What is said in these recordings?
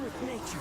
One with nature.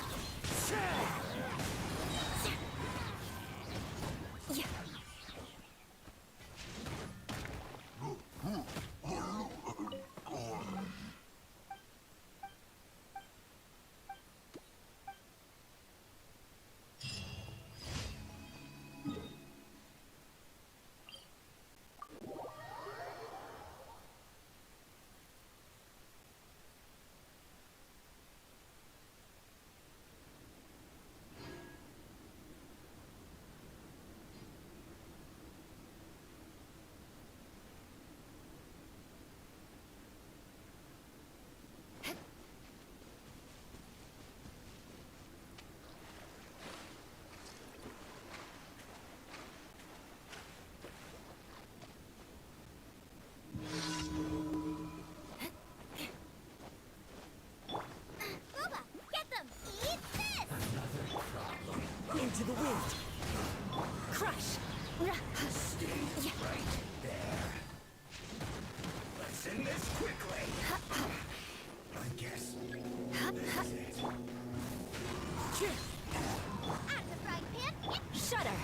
Into the wind. Crush. Stay right there. Let's end this quickly. I guess this is it. Out of the frying pan. Shudder.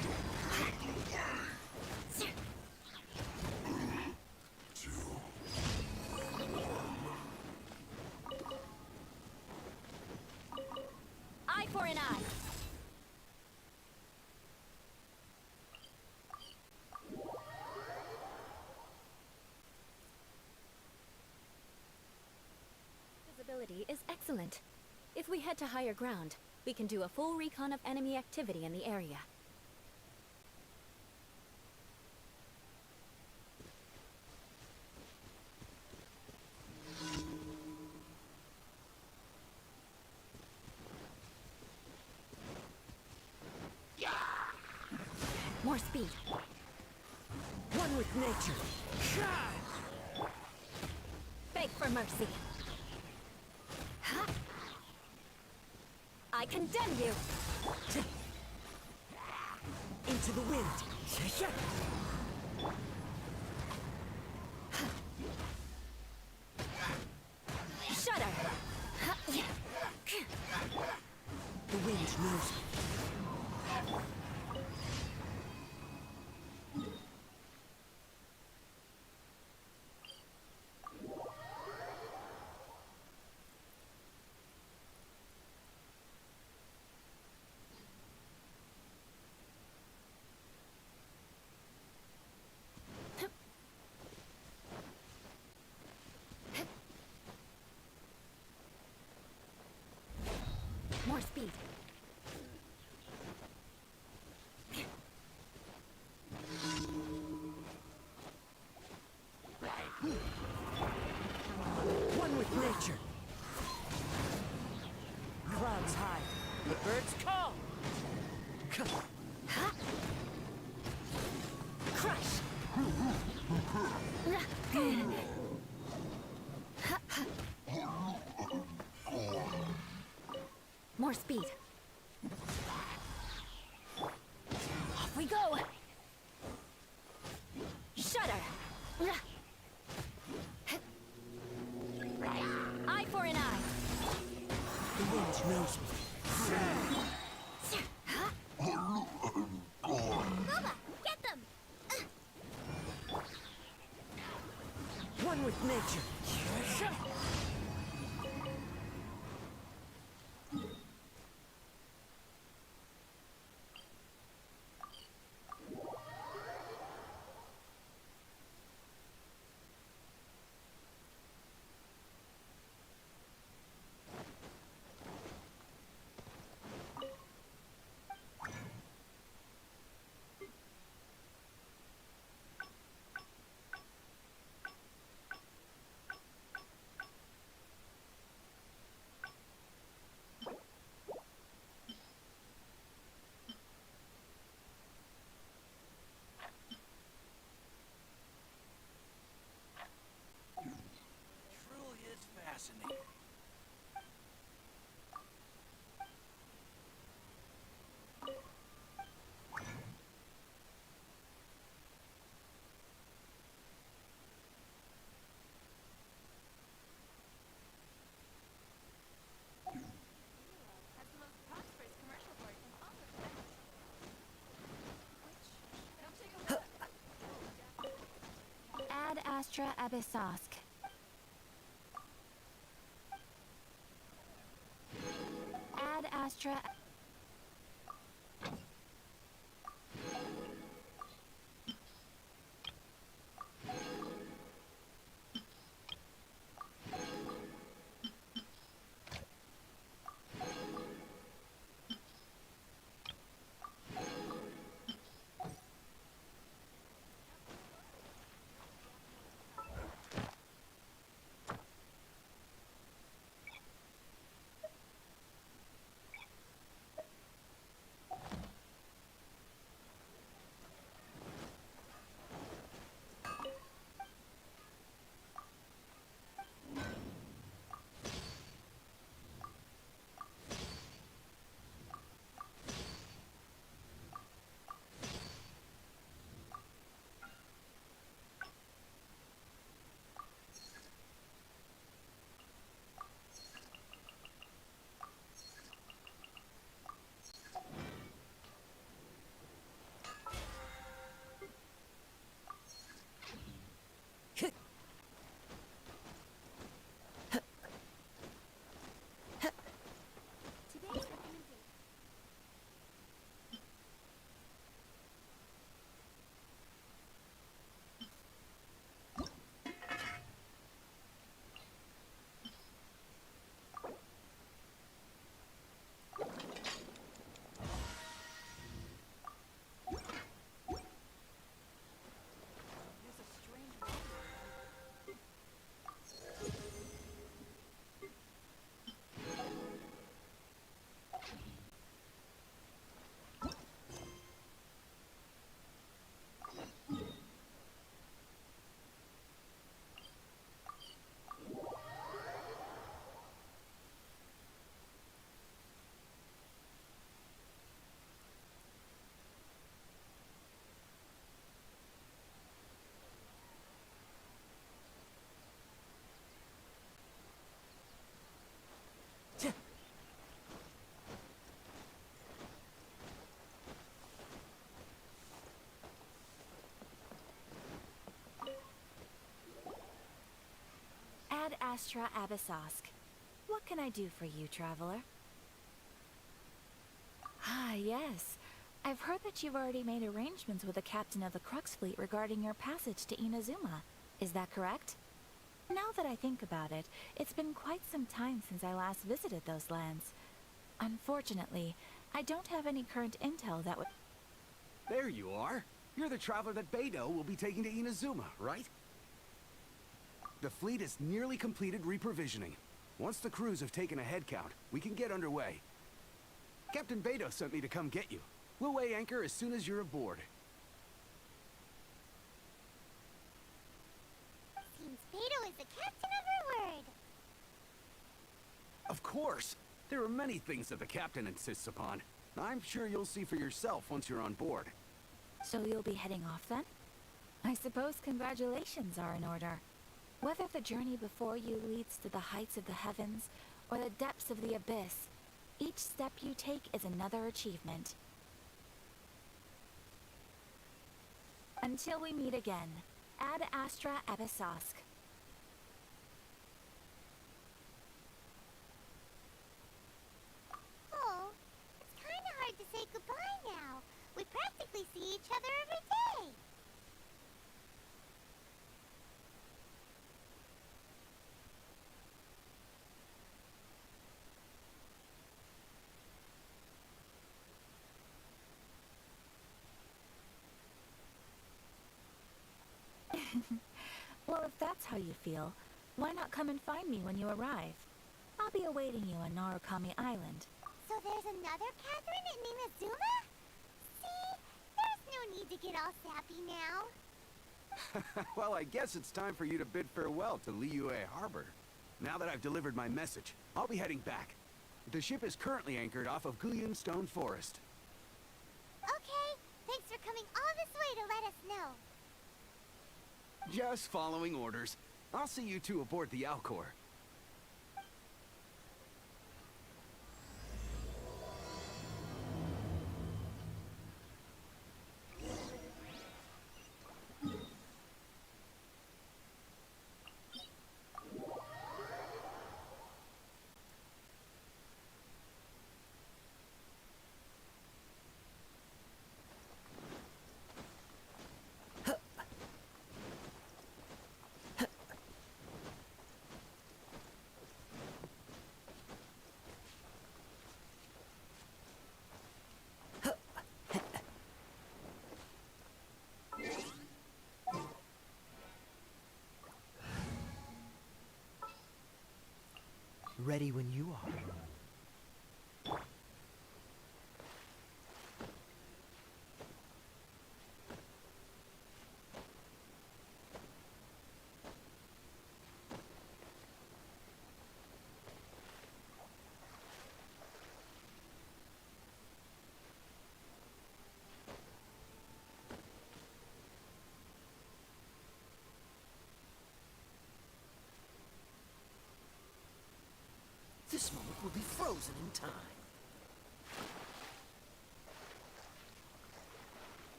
Eye for an eye. Visibility is excellent. If we head to higher ground, we can do a full recon of enemy activity in the area. More speed. One with nature. Beg for mercy. I condemn you! Into the wind! Shudder! The wind knows me. More speed. One with nature. Clouds high. The birds call. Crush. More speed. Off we go. Shudder. Eye for an eye. The wind knows me. Booba, get them! One with nature. Astra Abyssosque. Ad Astra. Today's recommendation. Ad Astra Abyssosque. What can I do for you, traveler? Ah, yes. I've heard that you've already made arrangements with the captain of the Crux fleet regarding your passage to Inazuma. Is that correct? Now that I think about it, it's been quite some time since I last visited those lands. Unfortunately, I don't have any current intel that would... There you are. You're the traveler that Beidou will be taking to Inazuma, right? The fleet is nearly completed reprovisioning. Once the crews have taken a head count, we can get underway. Captain Beidou sent me to come get you. We'll weigh anchor as soon as you're aboard. Seems Beidou is the captain of her word. Of course. There are many things that the captain insists upon. I'm sure you'll see for yourself once you're on board. So you'll be heading off then? I suppose congratulations are in order. Whether the journey before you leads to the heights of the heavens or the depths of the abyss, each step you take is another achievement. Until we meet again, Ad Astra Abyssosque. Oh, it's kind of hard to say goodbye now. We practically see each other every day. Well, if that's how you feel, why not come and find me when you arrive? I'll be awaiting you on Narukami Island. So there's another Catherine in Inazuma? See? There's no need to get all sappy now. Well, I guess it's time for you to bid farewell to Liyue Harbor. Now that I've delivered my message, I'll be heading back. The ship is currently anchored off of Guyun Stone Forest. Okay, thanks for coming all this way to let us know. Just following orders. I'll see you two aboard the Alcor. ready when you are. This moment will be frozen in time.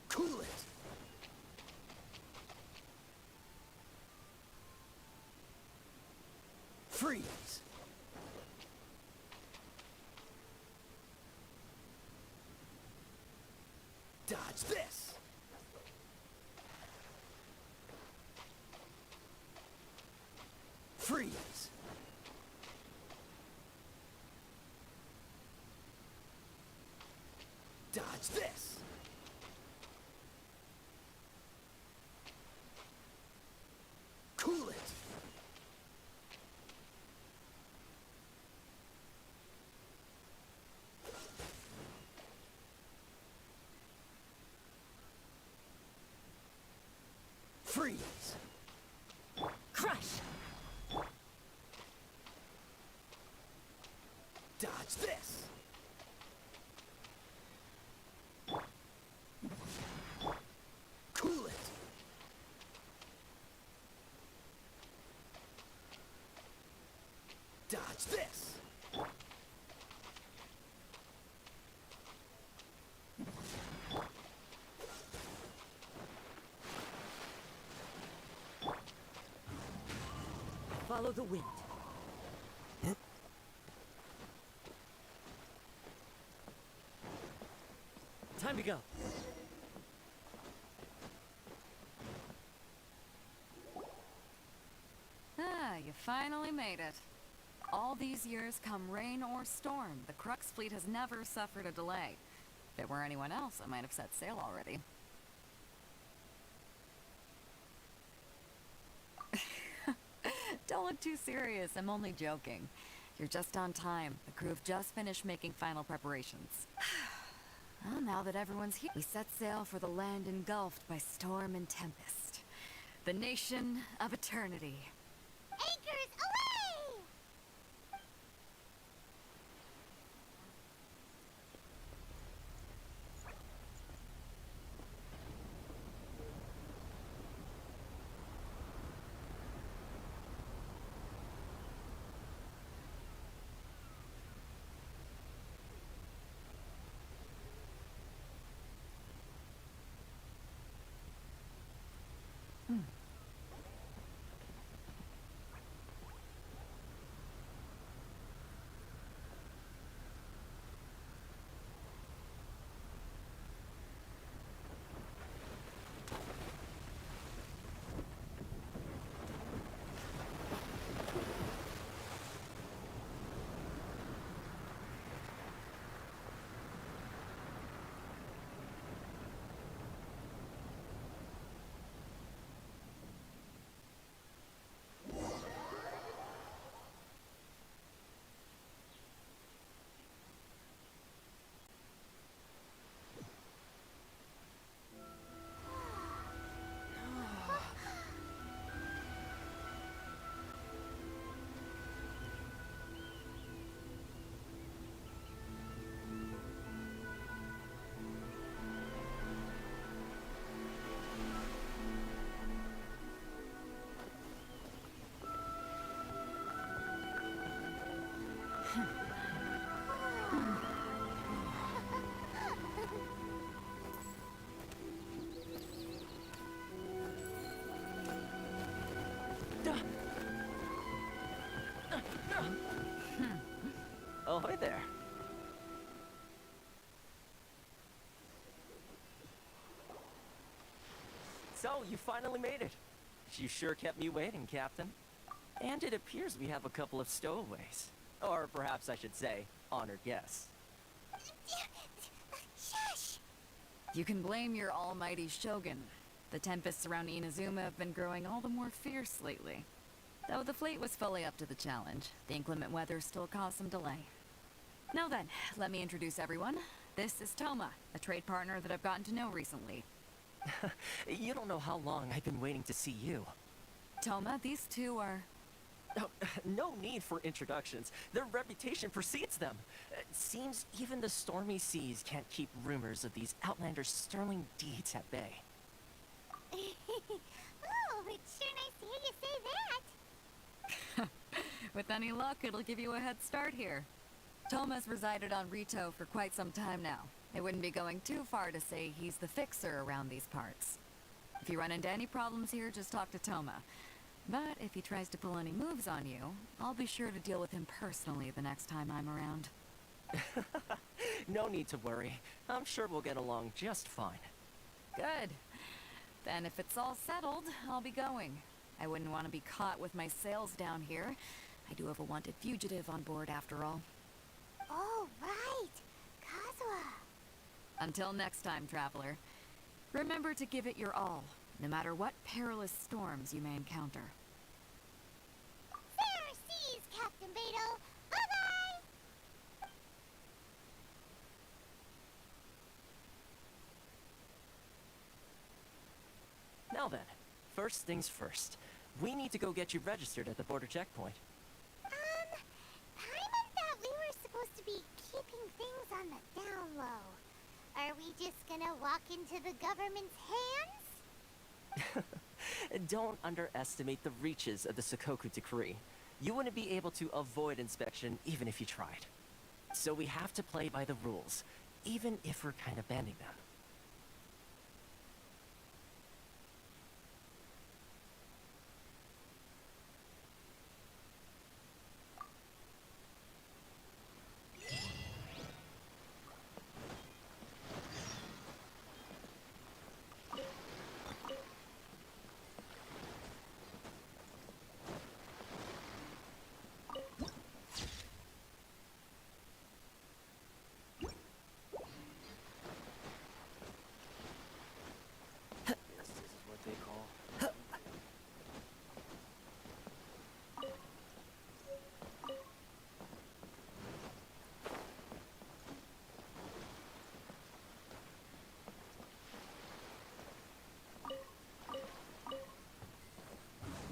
Cool it! Freeze! Dodge this! Freeze! Dodge this! Cool it! Freeze! Crush! Dodge this! Cool it! Dodge this! Follow the wind. Time to go. Ah, you finally made it. All these years, come rain or storm, the Crux fleet has never suffered a delay. If it were anyone else, I might have set sail already. Don't look too serious, I'm only joking. You're just on time. The crew have just finished making final preparations. Well, now that everyone's here, we set sail for the land engulfed by storm and tempest. The nation of eternity. Anchors away! Ahoy there. So, you finally made it. You sure kept me waiting, Captain. And it appears we have a couple of stowaways. Or perhaps I should say, honored guests. Shush! You can blame your almighty shogun. The tempests around Inazuma have been growing all the more fierce lately. Though the fleet was fully up to the challenge, the inclement weather still caused some delay. Now then, let me introduce everyone. This is Toma, a trade partner that I've gotten to know recently. You don't know how long I've been waiting to see you. Toma, these two are... Oh, no need for introductions. Their reputation precedes them. It seems even the stormy seas can't keep rumors of these Outlanders' sterling deeds at bay. Oh, it's sure nice to hear you say that. With any luck, it'll give you a head start here. Toma's resided on Rito for quite some time now. It wouldn't be going too far to say he's the fixer around these parts. If you run into any problems here, just talk to Toma. But if he tries to pull any moves on you, I'll be sure to deal with him personally the next time I'm around. No need to worry. I'm sure we'll get along just fine. Good. Then if it's all settled, I'll be going. I wouldn't want to be caught with my sails down here. I do have a wanted fugitive on board after all. Oh, right. Kazuha. Until next time, traveler. Remember to give it your all, no matter what perilous storms you may encounter. Fair seas, Captain Beidou. Bye-bye. Now then, first things first. We need to go get you registered at the border checkpoint. Paimon thought we were supposed to be keeping things on the down low. Are we just gonna walk into the government's hands? Don't underestimate the reaches of the Sakoku Decree. You wouldn't be able to avoid inspection even if you tried. So we have to play by the rules, even if we're kind of bending them.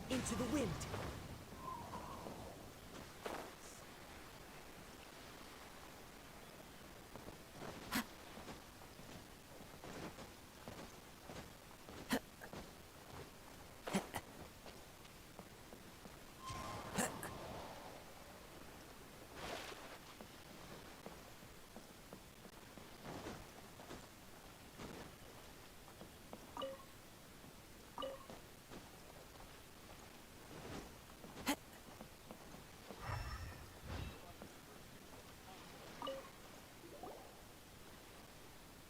Into the wind.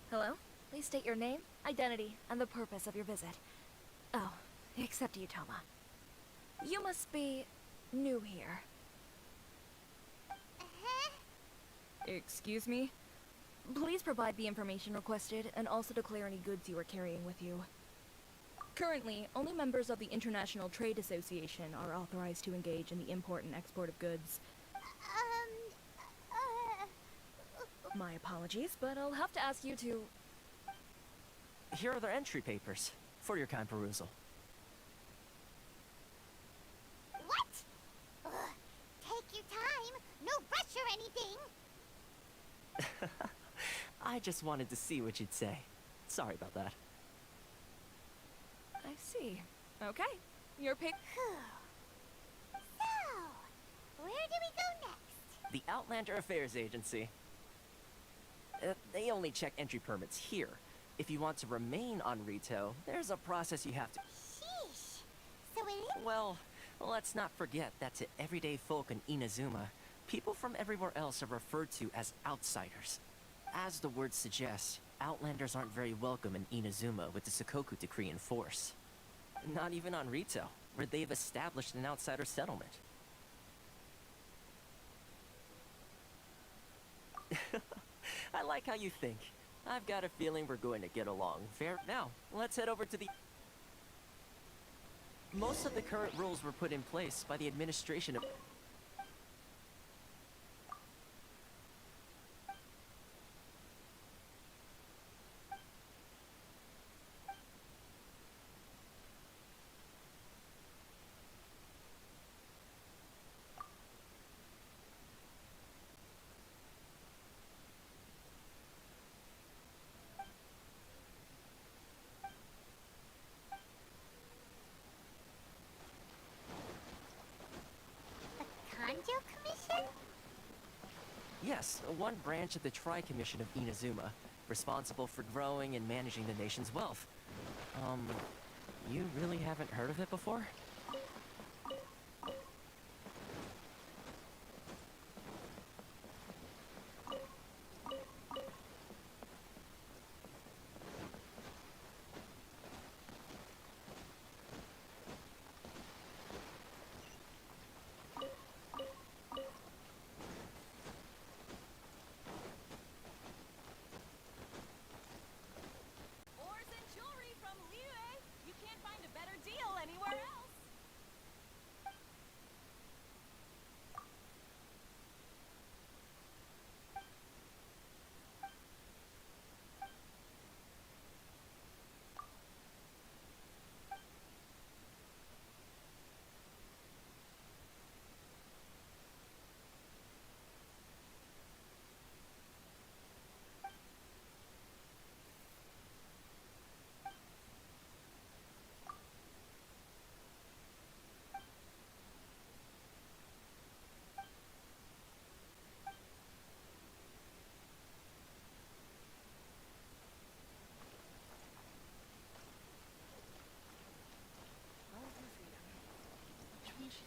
Hello? Please state your name, identity, and the purpose of your visit. Oh, except you, Toma. You must be new here. Excuse me? Please provide the information requested and also declare any goods you are carrying with you. Currently, only members of the International Trade Association are authorized to engage in the import and export of goods. My apologies, but I'll have to ask you to... Here are their entry papers for your kind perusal. What? Ugh, take your time. No rush or anything. I just wanted to see what you'd say. Sorry about that. I see. Okay. Your pick... So, where do we go next? The Outlander Affairs Agency. They only check entry permits here. If you want to remain on Rito, there's a process you have to... Sheesh. So it is... Well, let's not forget that to everyday folk in Inazuma, people from everywhere else are referred to as outsiders. As the word suggests, Outlanders aren't very welcome in Inazuma with the Sakoku Decree in force. Not even on Rito, where they've established an outsider settlement. I like how you think. I've got a feeling we're going to get along. Fair. Now, let's head over to the... Most of the current rules were put in place by the administration of... Kanjo Commission? Yes, one branch of the Tri-Commission of Inazuma, responsible for growing and managing the nation's wealth. You really haven't heard of it before? Ores and jewelry from Liyue. You can't find a better deal anywhere else.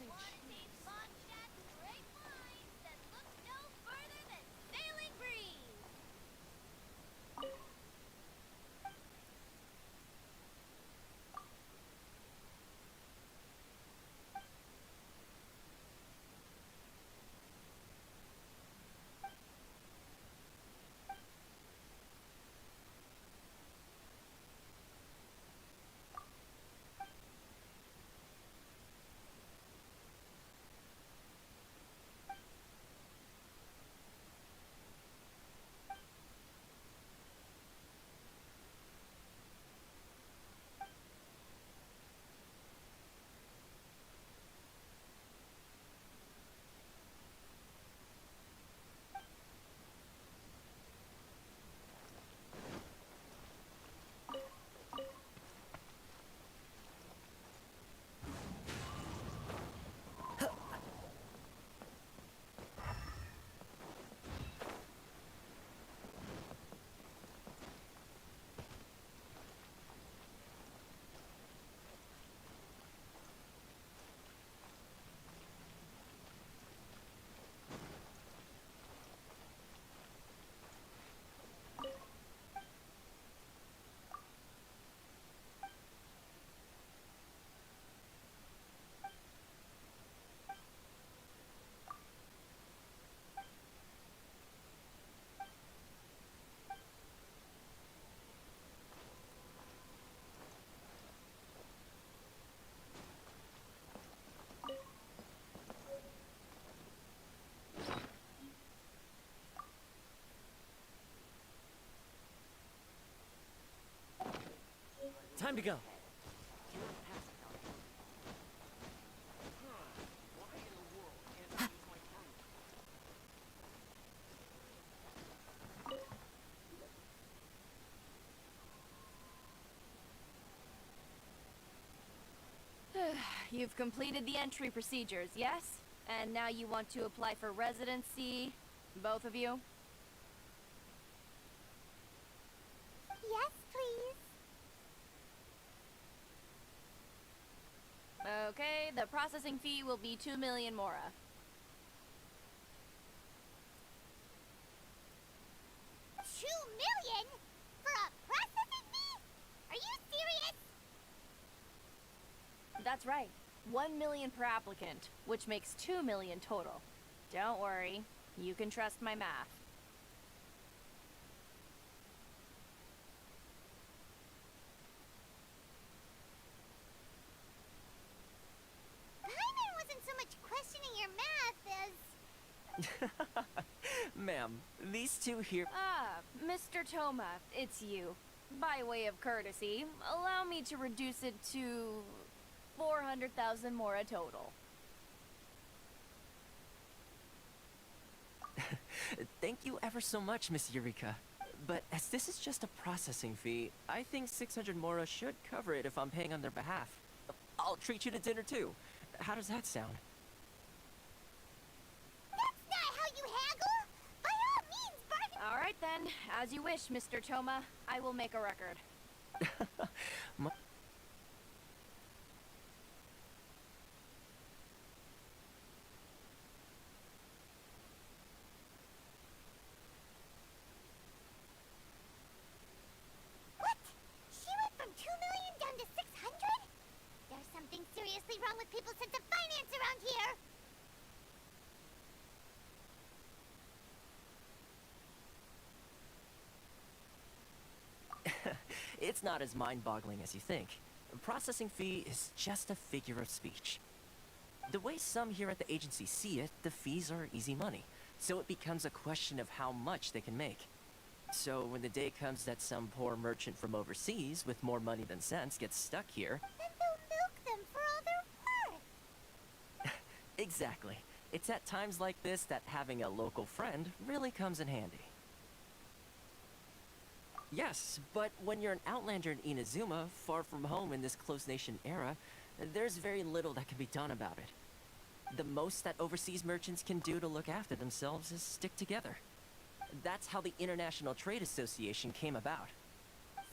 One named Mondstadt, great minds that look no further than sailing breeze. Time to go. You've completed the entry procedures, yes? And now you want to apply for residency, both of you? Yes, please. Okay, the processing fee will be 2 million mora. $2 million? For a processing fee? Are you serious? That's right. 1 million per applicant, which makes 2 million total. Don't worry, you can trust my math. Ma'am, these two here. Ah, Mr. Toma, it's you. By way of courtesy, allow me to reduce it to 400,000 mora total. Thank you ever so much, Miss Eureka. But as this is just a processing fee, I think 600 mora should cover it if I'm paying on their behalf. I'll treat you to dinner too. How does that sound? That's not how you haggle! By all means, bargain! All right then, as you wish, Mr. Toma. I will make a record. My- What? She went from 2 million down to 600? There's something seriously wrong with people's sense of finance around here! It's not as mind-boggling as you think. A processing fee is just a figure of speech. The way some here at the agency see it, the fees are easy money, so it becomes a question of how much they can make. So when the day comes that some poor merchant from overseas with more money than sense gets stuck here, Then they'll milk them for all they're worth! exactly. It's at times like this that having a local friend really comes in handy. Yes, but when you're an outlander in Inazuma, far from home in this closed nation era, there's very little that can be done about it. The most that overseas merchants can do to look after themselves is stick together. That's how the International Trade Association came about.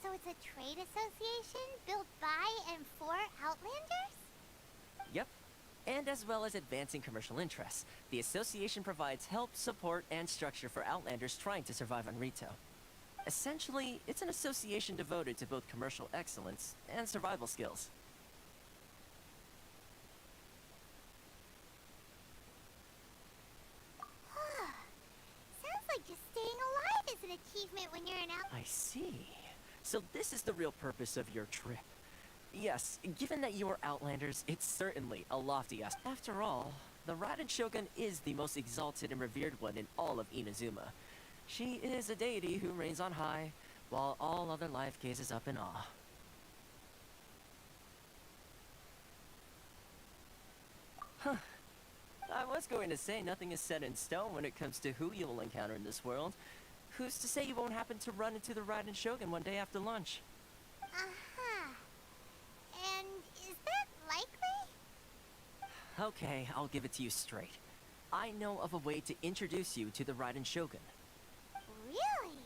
So it's a trade association built by and for Outlanders? Yep. And as well as advancing commercial interests, the association provides help, support, and structure for outlanders trying to survive on Rito. Essentially, it's an association devoted to both commercial excellence and survival skills. Sounds like just staying alive is an achievement when you're an out. I see. So this is the real purpose of your trip. Yes, given that you are outlanders, it's certainly a lofty ask. After all, the Raiden Shogun is the most exalted and revered one in all of Inazuma. She is a deity who reigns on high, while all other life gazes up in awe. Huh. I was going to say nothing is set in stone when it comes to who you'll encounter in this world. Who's to say you won't happen to run into the Raiden Shogun one day after lunch? Uh-huh. And is that likely? Okay, I'll give it to you straight. I know of a way to introduce you to the Raiden Shogun. Really?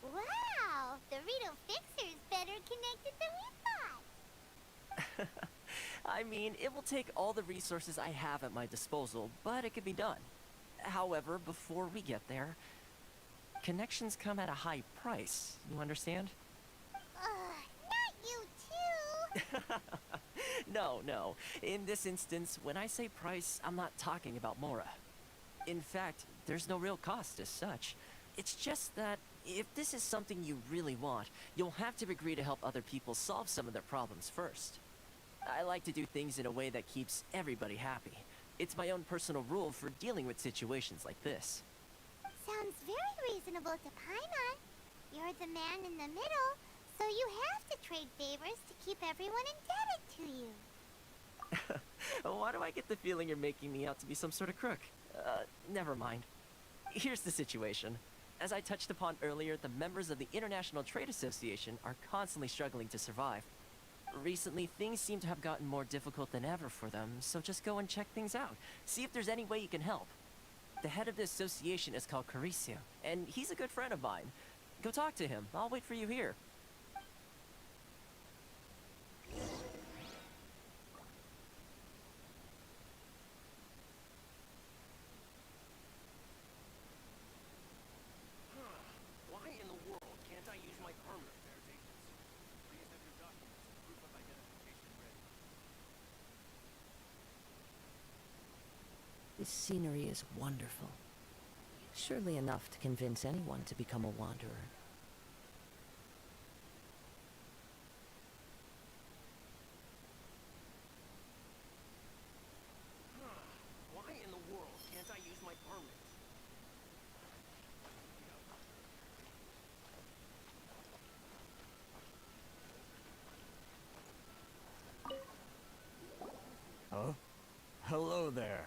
Wow! The Rito Fixer's better connected than we thought! I mean, it will take all the resources I have at my disposal, but it can be done. However, before we get there, connections come at a high price, you understand? Not you too! No. In this instance, when I say price, I'm not talking about Mora. In fact, there's no real cost as such. It's just that if this is something you really want, you'll have to agree to help other people solve some of their problems first. I like to do things in a way that keeps everybody happy. It's my own personal rule for dealing with situations like this. Sounds very reasonable to Paimon. You're the man in the middle, so you have to trade favors to keep everyone indebted to you. Why do I get the feeling you're making me out to be some sort of crook? Never mind. Here's the situation. As I touched upon earlier, the members of the International Trade Association are constantly struggling to survive. Recently, things seem to have gotten more difficult than ever for them, so just go and check things out. See if there's any way you can help. The head of the association is called Carisio, and he's a good friend of mine. Go talk to him. I'll wait for you here. Why in the world can't I use my permit? Please have your documents and proof of identification ready. This scenery is wonderful. Surely enough to convince anyone to become a wanderer. Why in the world can't I use my permit? Huh? Hello there.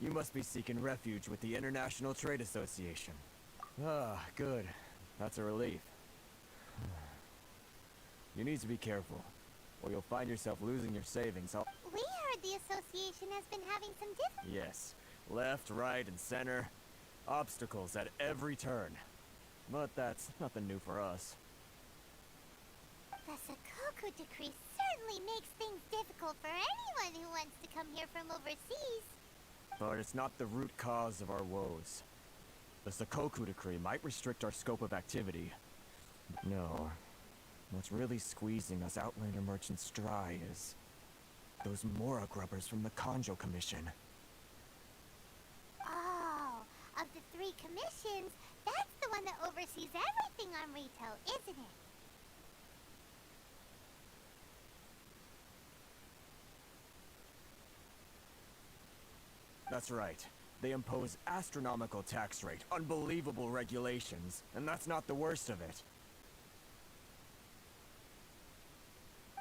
You must be seeking refuge with the International Trade Association. Ah, good. That's a relief. You need to be careful, or you'll find yourself losing your savings. We heard the association has been having some difficulties. Yes, left, right, and center. Obstacles at every turn. But that's nothing new for us. The Sakoku decree certainly makes things difficult for anyone who wants to come here from overseas. But it's not the root cause of our woes. The Sakoku decree might restrict our scope of activity. No. What's really squeezing us Outlander merchants dry is those Mora grubbers from the Kanjo Commission. Oh, of the 3 commissions, that's the one that oversees everything on retail, isn't it? That's right. They impose astronomical tax rate, unbelievable regulations, and that's not the worst of it.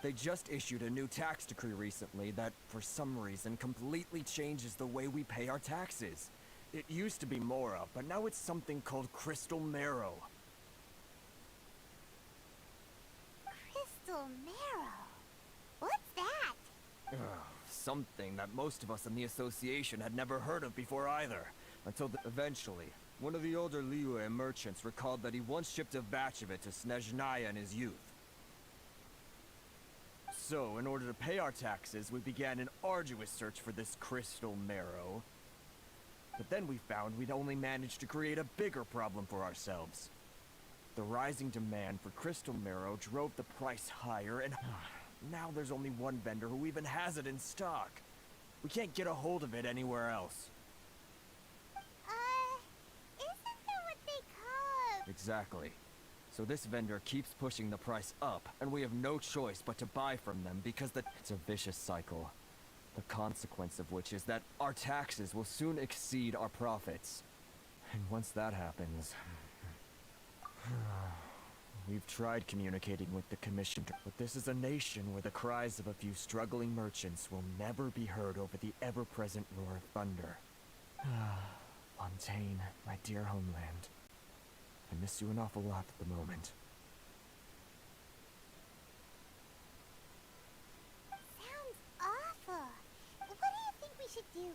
They just issued a new tax decree recently that, for some reason, completely changes the way we pay our taxes. It used to be Mora, but now it's something called Crystal Marrow. Crystal Marrow? What's that? Something that most of us in the association had never heard of before either. Until eventually, one of the older Liyue merchants recalled that he once shipped a batch of it to Snezhnaya in his youth. So, in order to pay our taxes, we began an arduous search for this crystal marrow. But then we found we'd only managed to create a bigger problem for ourselves. The rising demand for crystal marrow drove the price higher, and now there's only one vendor who even has it in stock. We can't get a hold of it anywhere else. Isn't that what they call a... Exactly. So this vendor keeps pushing the price up, and we have no choice but to buy from them because it's a vicious cycle. The consequence of which is that our taxes will soon exceed our profits. And once that happens... We've tried communicating with the Commission, but this is a nation where the cries of a few struggling merchants will never be heard over the ever-present roar of thunder. Fontaine, my dear homeland. I miss you an awful lot at the moment. Sounds awful. What do you think we should do?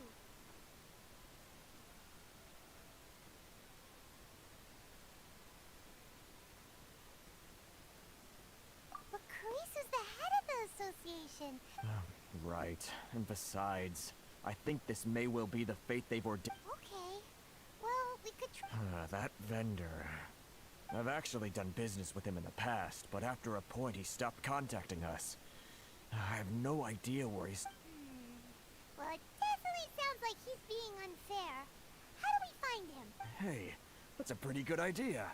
But Carisu's the head of the association. Right. And besides, I think this may well be the fate they've ordained. Okay. Well, we could try... That vendor... I've actually done business with him in the past, but after a point he stopped contacting us. I have no idea where he's... Well, it definitely sounds like he's being unfair. How do we find him? Hey, that's a pretty good idea.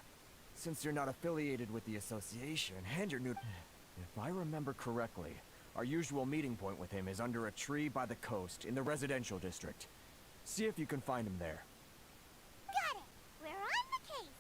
Since you're not affiliated with the association, and you're new... If I remember correctly, our usual meeting point with him is under a tree by the coast in the residential district. See if you can find him there. Got it! We're on the case!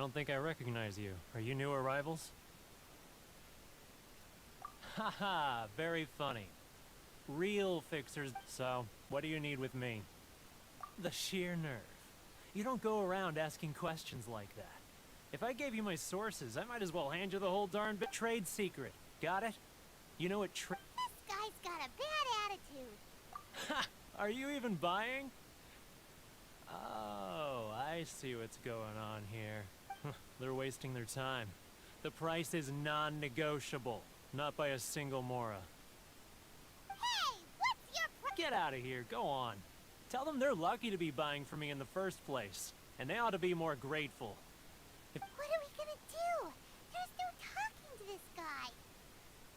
don't think I recognize you. Are you new arrivals? Haha, very funny. Real fixers. So, what do you need with me? The sheer nerve. You don't go around asking questions like that. If I gave you my sources, I might as well hand you the whole darn bit trade secret. Got it? You know what This guy's got a bad attitude. Ha! Are you even buying? Oh, I see what's going on here. They're wasting their time. The price is non-negotiable. Not by a single Mora. Hey, what's your Get out of here, go on. Tell them they're lucky to be buying from me in the first place. And they ought to be more grateful. What do